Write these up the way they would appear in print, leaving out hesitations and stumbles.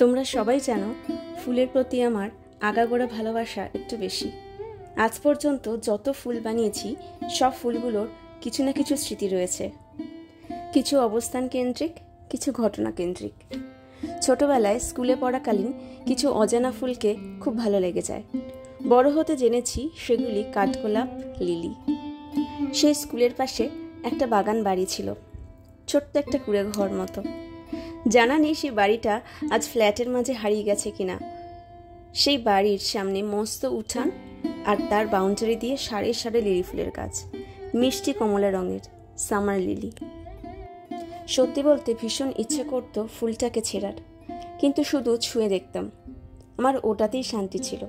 তোমরা সবাই জানো ফুলের প্রতি আমার আগাগোড়া ভালোবাসা একটু বেশি। আজ পর্যন্ত যত ফুল বানিয়েছি সব ফুলগুলোর কিছু না কিছু স্মৃতি রয়েছে, কিছু অবস্থান কেন্দ্রিক, কিছু ঘটনা কেন্দ্রিক। ছোটবেলায় স্কুলে পড়াকালীন কিছু অজানা ফুলকে খুব ভালো লেগে যায়। বড় হতে জেনেছি সেগুলি কাঠগোলাপ, লিলি। সেই স্কুলের পাশে একটা বাগান বাড়ি ছিল, ছোট্ট একটা কুঁড়ে ঘর মতো। জানা নেই সেই বাড়িটা আজ ফ্ল্যাটের মাঝে হারিয়ে গেছে কিনা। সেই বাড়ির সামনে মস্ত উঠান আর তার বাউন্ডারি দিয়ে সারি সারি লিলি ফুলের গাছ, মিষ্টি কমলা রঙের সামার লিলি। সত্যি বলতে ভীষণ ইচ্ছে করতো ফুলটাকে ছেঁড়ার, কিন্তু শুধু ছুঁয়ে দেখতাম, আমার ওটাতেই শান্তি ছিল।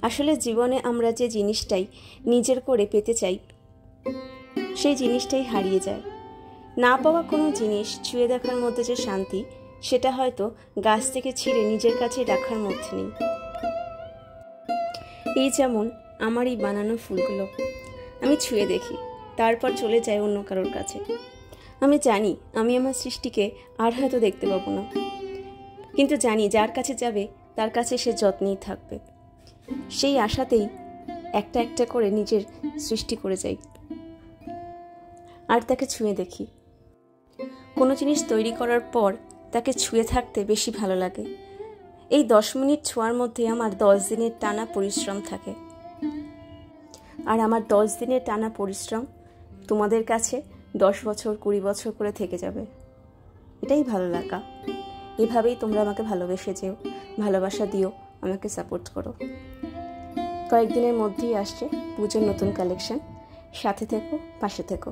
আসলে জীবনে আমরা যে জিনিসটাই নিজের করে পেতে চাই সেই জিনিসটাই হারিয়ে যায়। না পাওয়া কোনো জিনিস ছুঁয়ে দেখার মধ্যে যে শান্তি, সেটা হয়তো গাছ থেকে ছিঁড়ে নিজের কাছে রাখার মধ্যে নেই। এই যেমন আমার এই বানানো ফুলগুলো আমি ছুঁয়ে দেখি, তারপর চলে যাই অন্য কারোর কাছে। আমি জানি আমি আমার সৃষ্টিকে আর হয়তো দেখতে পাবো না, কিন্তু জানি যার কাছে যাবে তার কাছে সে যত্নেই থাকবে। সেই আশাতেই একটা একটা করে নিজের সৃষ্টি করে যাই আর তাকে ছুঁয়ে দেখি। কোনো জিনিস তৈরি করার পর তাকে ছুঁয়ে থাকতে বেশি ভালো লাগে। এই 10 মিনিট ছোঁয়ার মধ্যে আমার 10 দিনের টানা পরিশ্রম থাকে, আর আমার 10 দিনের টানা পরিশ্রম তোমাদের কাছে 10 বছর 20 বছর করে থেকে যাবে। এটাই ভালো লাগা। এভাবেই তোমরা আমাকে ভালোবেসে যেও, ভালোবাসা দিও, আমাকে সাপোর্ট করো। কয়েকদিনের মধ্যেই আসছে পুজোর নতুন কালেকশন। সাথে থেকো, পাশে থেকো।